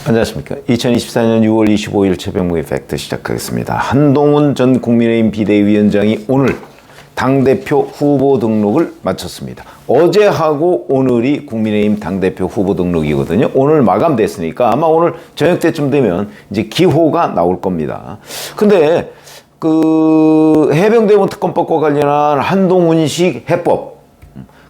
안녕하십니까. 2024년 6월 25일 최병무의 팩트 시작하겠습니다. 한동훈 전 국민의힘 비대위원장이 오늘 당대표 후보 등록을 마쳤습니다. 어제하고 오늘이 국민의힘 당대표 후보 등록이거든요. 오늘 마감됐으니까 아마 오늘 저녁 때쯤 되면 이제 기호가 나올 겁니다. 근데 해병대원 특검법과 관련한 한동훈식 해법,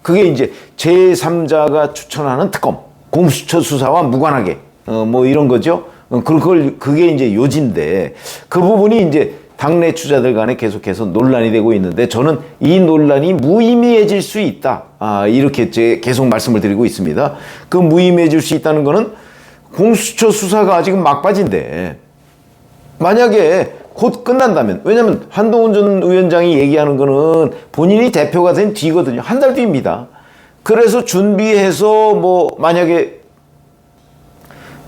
그게 이제 제3자가 추천하는 특검, 공수처 수사와 무관하게 뭐 이런 거죠. 그게 이제 요지인데, 그 부분이 이제 당내 주자들 간에 계속해서 논란이 되고 있는데, 저는 이 논란이 무의미해질 수 있다, 이렇게 계속 말씀을 드리고 있습니다. 그 무의미해질 수 있다는 거는 공수처 수사가 아직은 막바지인데, 만약에 곧 끝난다면, 왜냐면 한동훈 전 위원장이 얘기하는 거는 본인이 대표가 된 뒤거든요. 한 달 뒤입니다. 그래서 준비해서 뭐 만약에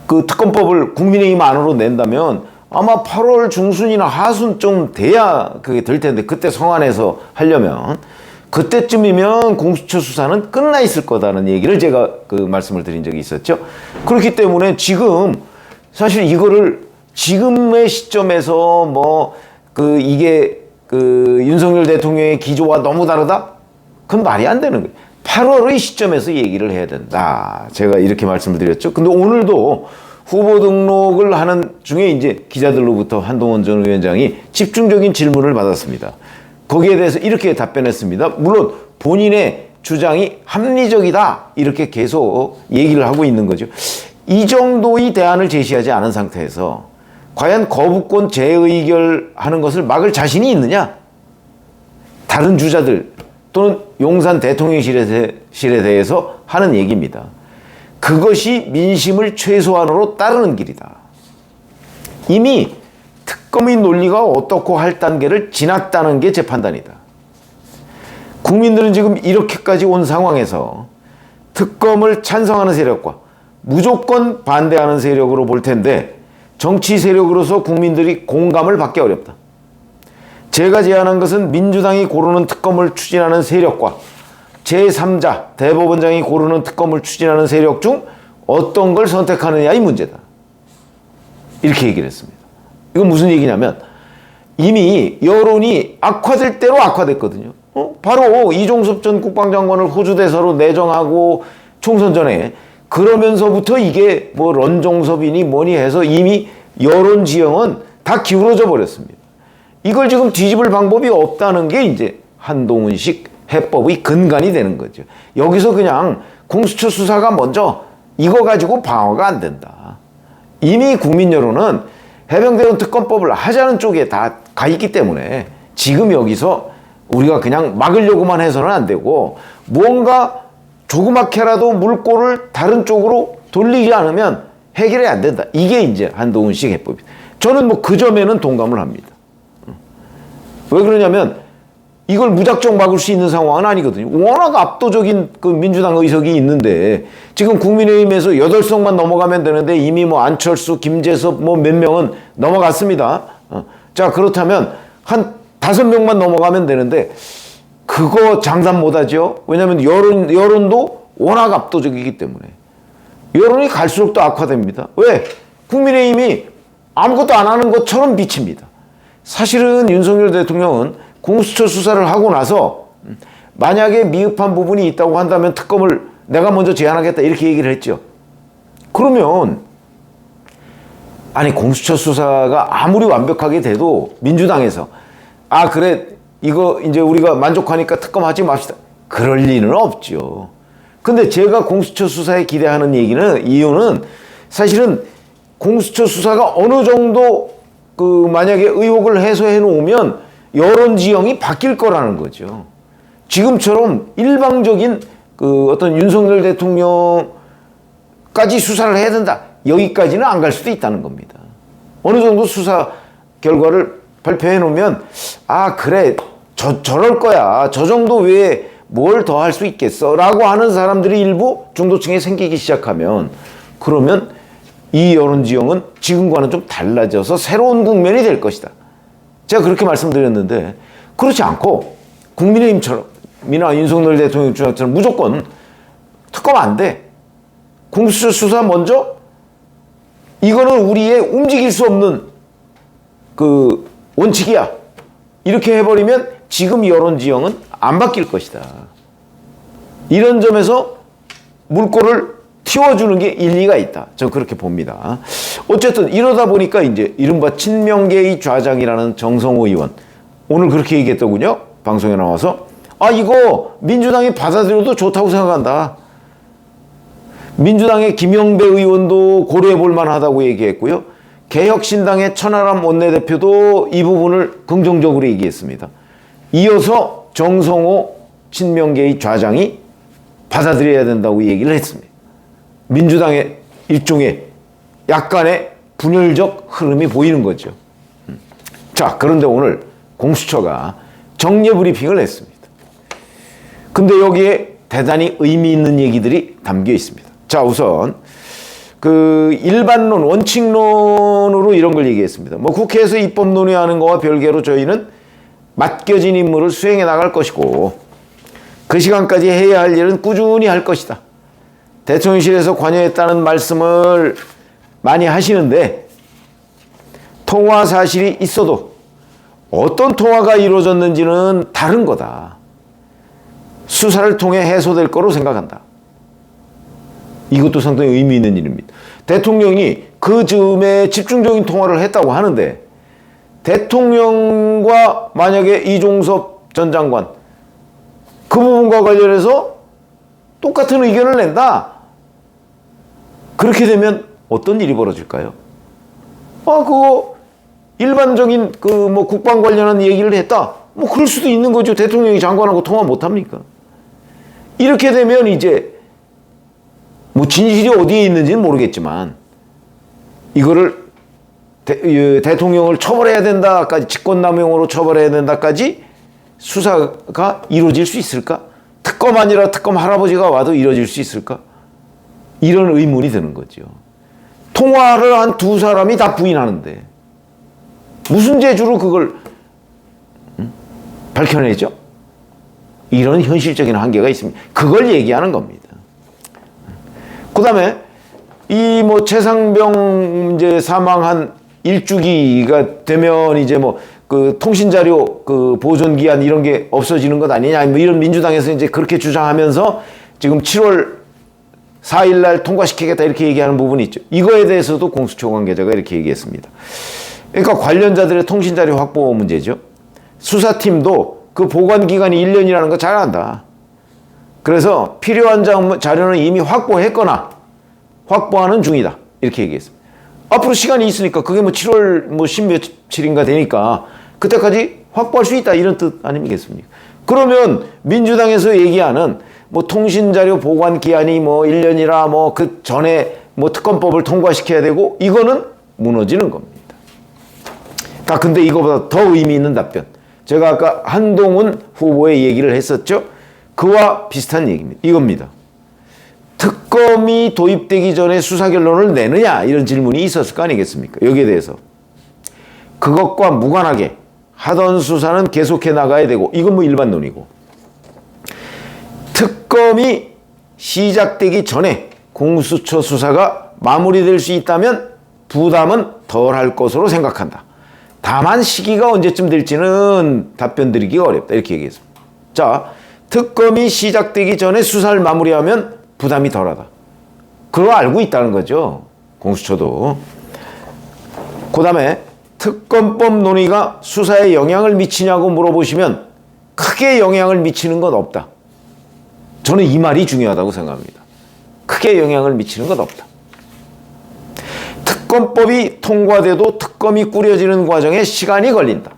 그 특검법을 국민의힘 안으로 낸다면 아마 8월 중순이나 하순쯤 돼야 그게 될 텐데, 그때 성안에서 하려면 그때쯤이면 공수처 수사는 끝나 있을 거다는 얘기를 제가 말씀을 드린 적이 있었죠. 그렇기 때문에 지금 사실 이거를 지금의 시점에서 이게 윤석열 대통령의 기조와 너무 다르다? 그건 말이 안 되는 거예요. 8월의 시점에서 얘기를 해야 된다, 제가 이렇게 말씀을 드렸죠. 근데 오늘도 후보 등록을 하는 중에 이제 기자들로부터 한동훈 전 위원장이 집중적인 질문을 받았습니다. 거기에 대해서 이렇게 답변했습니다. 물론 본인의 주장이 합리적이다, 이렇게 계속 얘기를 하고 있는 거죠. 이 정도의 대안을 제시하지 않은 상태에서 과연 거부권 재의결하는 것을 막을 자신이 있느냐? 다른 주자들 또는 용산 대통령실에 대해서 하는 얘기입니다. 그것이 민심을 최소한으로 따르는 길이다. 이미 특검의 논리가 어떻고 할 단계를 지났다는 게 제 판단이다. 국민들은 지금 이렇게까지 온 상황에서 특검을 찬성하는 세력과 무조건 반대하는 세력으로 볼 텐데, 정치 세력으로서 국민들이 공감을 받기 어렵다. 제가 제안한 것은 민주당이 고르는 특검을 추진하는 세력과 제3자 대법원장이 고르는 특검을 추진하는 세력 중 어떤 걸 선택하느냐의 문제다, 이렇게 얘기를 했습니다. 이건 무슨 얘기냐면, 이미 여론이 악화될 대로 악화됐거든요. 바로 이종섭 전 국방장관을 호주 대사로 내정하고 총선 전에, 그러면서부터 이게 뭐 런종섭이니 뭐니 해서 이미 여론 지형은 다 기울어져 버렸습니다. 이걸 지금 뒤집을 방법이 없다는 게 이제 한동훈식 해법의 근간이 되는 거죠. 여기서 그냥 공수처 수사가 먼저 이거 가지고 방어가 안 된다. 이미 국민 여론은 해병대원 특검법을 하자는 쪽에 다 가 있기 때문에 지금 여기서 우리가 그냥 막으려고만 해서는 안 되고, 뭔가 조그맣게라도 물꼬를 다른 쪽으로 돌리지 않으면 해결이 안 된다. 이게 이제 한동훈식 해법이다. 저는 뭐 그 점에는 동감을 합니다. 왜 그러냐면 이걸 무작정 막을 수 있는 상황은 아니거든요. 워낙 압도적인 민주당 의석이 있는데, 지금 국민의힘에서 8석만 넘어가면 되는데 이미 뭐 안철수, 김재섭 뭐 몇 명은 넘어갔습니다. 자, 그렇다면 한 5명만 넘어가면 되는데 그거 장담 못하죠. 왜냐하면 여론도 워낙 압도적이기 때문에. 여론이 갈수록 더 악화됩니다. 왜? 국민의힘이 아무것도 안 하는 것처럼 비칩니다. 사실은 윤석열 대통령은 공수처 수사를 하고 나서 만약에 미흡한 부분이 있다고 한다면 특검을 내가 먼저 제안하겠다, 이렇게 얘기를 했죠. 그러면 아니, 공수처 수사가 아무리 완벽하게 돼도 민주당에서 그래, 이거 이제 우리가 만족하니까 특검하지 맙시다, 그럴 리는 없죠. 근데 제가 공수처 수사에 기대하는 이유는 사실은 공수처 수사가 어느 정도 만약에 의혹을 해소해 놓으면 여론 지형이 바뀔 거라는 거죠. 지금처럼 일방적인 어떤 윤석열 대통령까지 수사를 해야 된다, 여기까지는 안 갈 수도 있다는 겁니다. 어느 정도 수사 결과를 발표해 놓으면 그래, 저럴 거야, 저 정도 외에 뭘 더 할 수 있겠어 라고 하는 사람들이 일부 중도층에 생기기 시작하면, 그러면 이 여론 지형은 지금과는 좀 달라져서 새로운 국면이 될 것이다. 제가 그렇게 말씀드렸는데, 그렇지 않고 국민의힘처럼, 윤석열 대통령 주장처럼 무조건 특검 안 돼. 공수처 수사 먼저? 이거는 우리의 움직일 수 없는 그 원칙이야. 이렇게 해버리면 지금 여론 지형은 안 바뀔 것이다. 이런 점에서 물꼬를 틔워주는 게 일리가 있다. 저는 그렇게 봅니다. 어쨌든 이러다 보니까 이제 이른바 친명계의 좌장이라는 정성호 의원 오늘 그렇게 얘기했더군요. 방송에 나와서 이거 민주당이 받아들여도 좋다고 생각한다. 민주당의 김영배 의원도 고려해 볼 만하다고 얘기했고요. 개혁신당의 천하람 원내대표도 이 부분을 긍정적으로 얘기했습니다. 이어서 정성호 친명계의 좌장이 받아들여야 된다고 얘기를 했습니다. 민주당의 일종의 약간의 분열적 흐름이 보이는 거죠. 자, 그런데 오늘 공수처가 정례 브리핑을 했습니다. 근데 여기에 대단히 의미 있는 얘기들이 담겨 있습니다. 자, 우선 그 일반론, 원칙론으로 이런 걸 얘기했습니다. 뭐 국회에서 입법 논의하는 거와 별개로 저희는 맡겨진 임무를 수행해 나갈 것이고 그 시간까지 해야 할 일은 꾸준히 할 것이다. 대통령실에서 관여했다는 말씀을 많이 하시는데 통화 사실이 있어도 어떤 통화가 이루어졌는지는 다른 거다. 수사를 통해 해소될 거로 생각한다. 이것도 상당히 의미 있는 일입니다. 대통령이 그 즈음에 집중적인 통화를 했다고 하는데 대통령과 만약에 이종섭 전 장관 그 부분과 관련해서 똑같은 의견을 낸다. 그렇게 되면 어떤 일이 벌어질까요? 그거 일반적인 그 뭐 국방 관련한 얘기를 했다. 뭐 그럴 수도 있는 거죠. 대통령이 장관하고 통화 못 합니까? 이렇게 되면 이제 뭐 진실이 어디에 있는지는 모르겠지만 이거를 대통령을 처벌해야 된다까지 직권남용으로 처벌해야 된다까지 수사가 이루어질 수 있을까? 특검 아니라 특검 할아버지가 와도 이루어질 수 있을까? 이런 의문이 드는 거죠. 통화를 한 두 사람이 다 부인하는데 무슨 재주로 그걸 밝혀내죠? 이런 현실적인 한계가 있습니다. 그걸 얘기하는 겁니다. 그 다음에 이 뭐 최상병 이제 사망한 일주기가 되면 이제 뭐 그 통신자료 그 보존 기한 이런 게 없어지는 것 아니냐 뭐 이런 민주당에서 이제 그렇게 주장하면서 지금 7월 4일 날 통과시키겠다 이렇게 얘기하는 부분이 있죠. 이거에 대해서도 공수처 관계자가 이렇게 얘기했습니다. 그러니까 관련자들의 통신자료 확보 문제죠. 수사팀도 그 보관 기간이 1년이라는 거 잘 안다. 그래서 필요한 자료는 이미 확보했거나 확보하는 중이다. 이렇게 얘기했습니다. 앞으로 시간이 있으니까 그게 뭐 7월 뭐 10며칠인가 되니까 그때까지 확보할 수 있다. 이런 뜻 아니겠습니까? 그러면 민주당에서 얘기하는 뭐 통신자료 보관 기한이 뭐 1년이라 뭐 그 전에 뭐 특검법을 통과시켜야 되고 이거는 무너지는 겁니다. 근데 이거보다 더 의미 있는 답변. 제가 아까 한동훈 후보의 얘기를 했었죠. 그와 비슷한 얘기입니다. 이겁니다. 특검이 도입되기 전에 수사 결론을 내느냐 이런 질문이 있었을 거 아니겠습니까? 여기에 대해서 그것과 무관하게 하던 수사는 계속해 나가야 되고 이건 뭐 일반론이고 특검이 시작되기 전에 공수처 수사가 마무리될 수 있다면 부담은 덜 할 것으로 생각한다. 다만 시기가 언제쯤 될지는 답변 드리기가 어렵다. 이렇게 얘기했습니다. 자, 특검이 시작되기 전에 수사를 마무리하면 부담이 덜하다. 그거 알고 있다는 거죠. 공수처도. 그 다음에 특검법 논의가 수사에 영향을 미치냐고 물어보시면 크게 영향을 미치는 건 없다. 저는 이 말이 중요하다고 생각합니다. 크게 영향을 미치는 건 없다. 특검법이 통과돼도 특검이 꾸려지는 과정에 시간이 걸린다.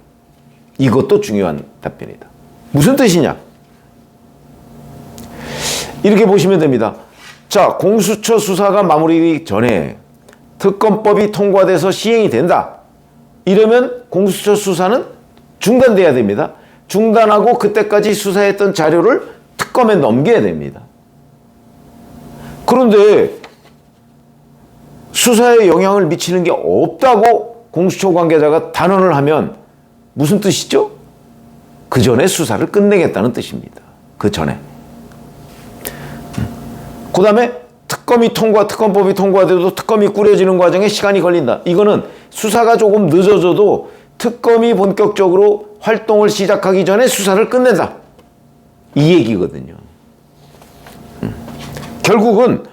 이것도 중요한 답변이다. 무슨 뜻이냐? 이렇게 보시면 됩니다. 자, 공수처 수사가 마무리되기 전에 특검법이 통과돼서 시행이 된다. 이러면 공수처 수사는 중단돼야 됩니다. 중단하고 그때까지 수사했던 자료를 특검에 넘겨야 됩니다. 그런데 수사에 영향을 미치는 게 없다고 공수처 관계자가 단언을 하면 무슨 뜻이죠? 그 전에 수사를 끝내겠다는 뜻입니다. 그 전에. 그 다음에 특검법이 통과돼도 특검이 꾸려지는 과정에 시간이 걸린다. 이거는 수사가 조금 늦어져도 특검이 본격적으로 활동을 시작하기 전에 수사를 끝낸다. 이 얘기거든요. 결국은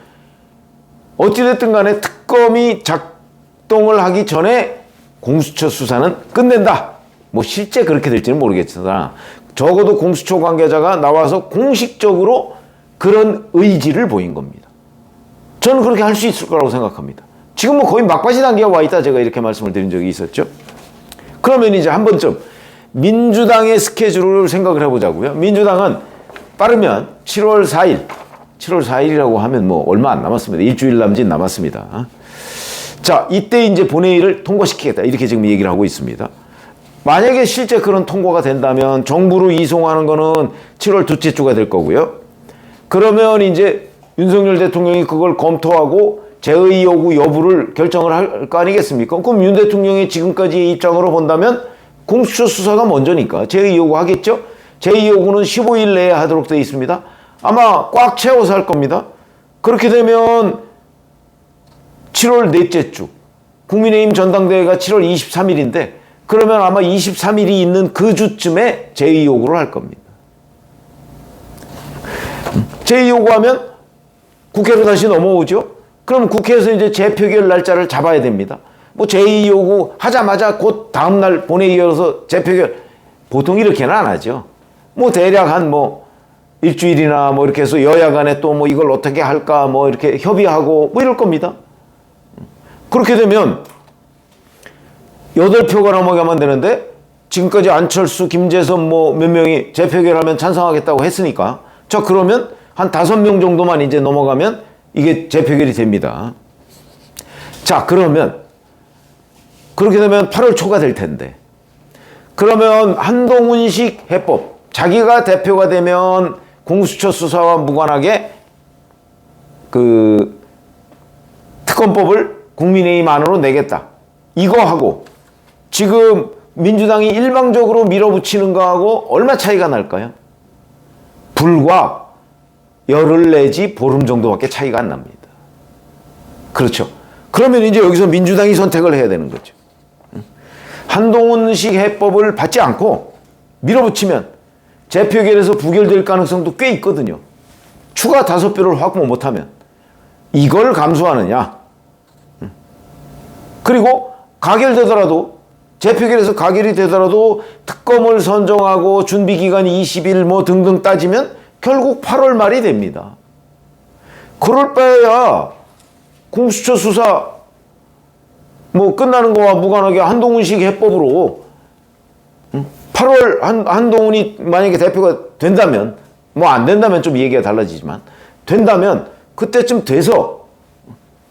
어찌됐든 간에 특검이 작동을 하기 전에 공수처 수사는 끝낸다. 뭐 실제 그렇게 될지는 모르겠으나 적어도 공수처 관계자가 나와서 공식적으로 그런 의지를 보인 겁니다. 저는 그렇게 할 수 있을 거라고 생각합니다. 지금 뭐 거의 막바지 단계에 와 있다 제가 이렇게 말씀을 드린 적이 있었죠. 그러면 이제 한 번쯤 민주당의 스케줄을 생각을 해보자고요. 민주당은 빠르면 7월 4일, 7월 4일이라고 하면 뭐 얼마 안 남았습니다. 일주일 남짓 남았습니다. 자, 이때 이제 본회의를 통과시키겠다. 이렇게 지금 얘기를 하고 있습니다. 만약에 실제 그런 통과가 된다면 정부로 이송하는 거는 7월 둘째 주가 될 거고요. 그러면 이제 윤석열 대통령이 그걸 검토하고 재의 요구 여부를 결정을 할 거 아니겠습니까? 그럼 윤 대통령의 지금까지의 입장으로 본다면 공수처 수사가 먼저니까 재의 요구 하겠죠? 재의 요구는 15일 내에 하도록 되어 있습니다. 아마 꽉 채워서 할 겁니다. 그렇게 되면 7월 넷째 주, 국민의힘 전당대회가 7월 23일인데 그러면 아마 23일이 있는 그 주쯤에 재의 요구를 할 겁니다. 재의 요구하면 국회로 다시 넘어오죠. 그럼 국회에서 이제 재표결 날짜를 잡아야 됩니다. 뭐 재의 요구 하자마자 곧 다음날 본회의 열어서 재표결 보통 이렇게는 안 하죠. 뭐 대략 한 뭐 일주일이나 뭐 이렇게 해서 여야 간에 또 뭐 이걸 어떻게 할까 뭐 이렇게 협의하고 뭐 이럴 겁니다. 그렇게 되면 8표가 넘어가면 되는데 지금까지 안철수, 김재선 뭐 몇 명이 재표결하면 찬성하겠다고 했으니까 자 그러면 한 5명 정도만 이제 넘어가면 이게 재표결이 됩니다. 자 그러면 그렇게 되면 8월 초가 될 텐데 그러면 한동훈식 해법 자기가 대표가 되면 공수처 수사와 무관하게 그 특검법을 국민의힘 안으로 내겠다. 이거 하고 지금 민주당이 일방적으로 밀어붙이는 거하고 얼마 차이가 날까요? 불과 열흘 내지 보름 정도밖에 차이가 안 납니다. 그렇죠. 그러면 이제 여기서 민주당이 선택을 해야 되는 거죠. 한동훈식 해법을 받지 않고 밀어붙이면 재표결에서 부결될 가능성도 꽤 있거든요. 추가 5표를 확보 못하면 이걸 감수하느냐. 그리고 가결되더라도 재표결에서 가결이 되더라도 특검을 선정하고 준비기간이 20일 뭐 등등 따지면 결국 8월 말이 됩니다. 그럴 바에야 공수처 수사 뭐 끝나는 거와 무관하게 한동훈식 해법으로 8월 한동훈이 만약에 대표가 된다면 뭐 안 된다면 좀 얘기가 달라지지만 된다면 그때쯤 돼서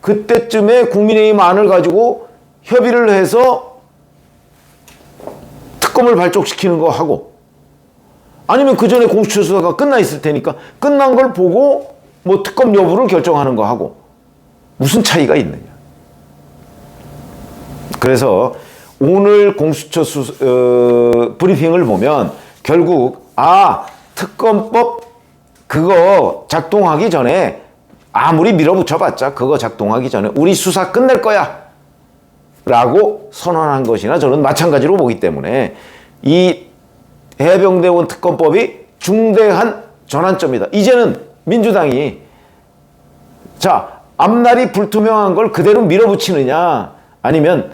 그때쯤에 국민의힘 안을 가지고 협의를 해서 특검을 발족시키는 거 하고 아니면 그 전에 공수처 수사가 끝나 있을 테니까 끝난 걸 보고 뭐 특검 여부를 결정하는 거 하고 무슨 차이가 있느냐. 그래서 오늘 공수처 브리핑을 보면 결국 특검법 그거 작동하기 전에 아무리 밀어붙여봤자 그거 작동하기 전에 우리 수사 끝낼 거야 라고 선언한 것이나 저는 마찬가지로 보기 때문에 이 해병대원 특검법이 중대한 전환점이다. 이제는 민주당이 자 앞날이 불투명한 걸 그대로 밀어붙이느냐 아니면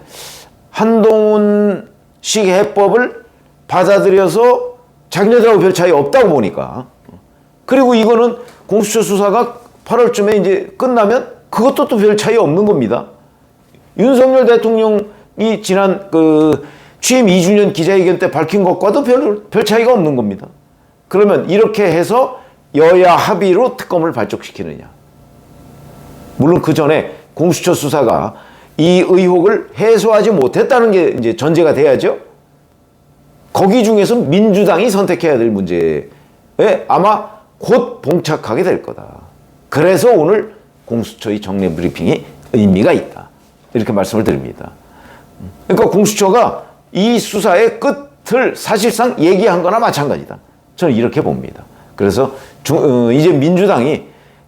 한동훈식 해법을 받아들여서 자기네들하고 별 차이 없다고 보니까 그리고 이거는 공수처 수사가 8월쯤에 이제 끝나면 그것도 또 별 차이 없는 겁니다. 윤석열 대통령이 지난 그 취임 2주년 기자회견 때 밝힌 것과도 별 차이가 없는 겁니다. 그러면 이렇게 해서 여야 합의로 특검을 발족시키느냐. 물론 그 전에 공수처 수사가 이 의혹을 해소하지 못했다는 게 이제 전제가 돼야죠. 거기 중에서 민주당이 선택해야 될 문제에 아마 곧 봉착하게 될 거다. 그래서 오늘 공수처의 정례 브리핑이 의미가 있다. 이렇게 말씀을 드립니다. 그러니까 공수처가 이 수사의 끝을 사실상 얘기한 거나 마찬가지다. 저는 이렇게 봅니다. 그래서 이제 민주당이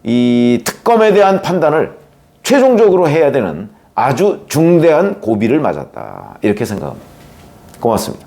이 특검에 대한 판단을 최종적으로 해야 되는 아주 중대한 고비를 맞았다. 이렇게 생각합니다. 고맙습니다.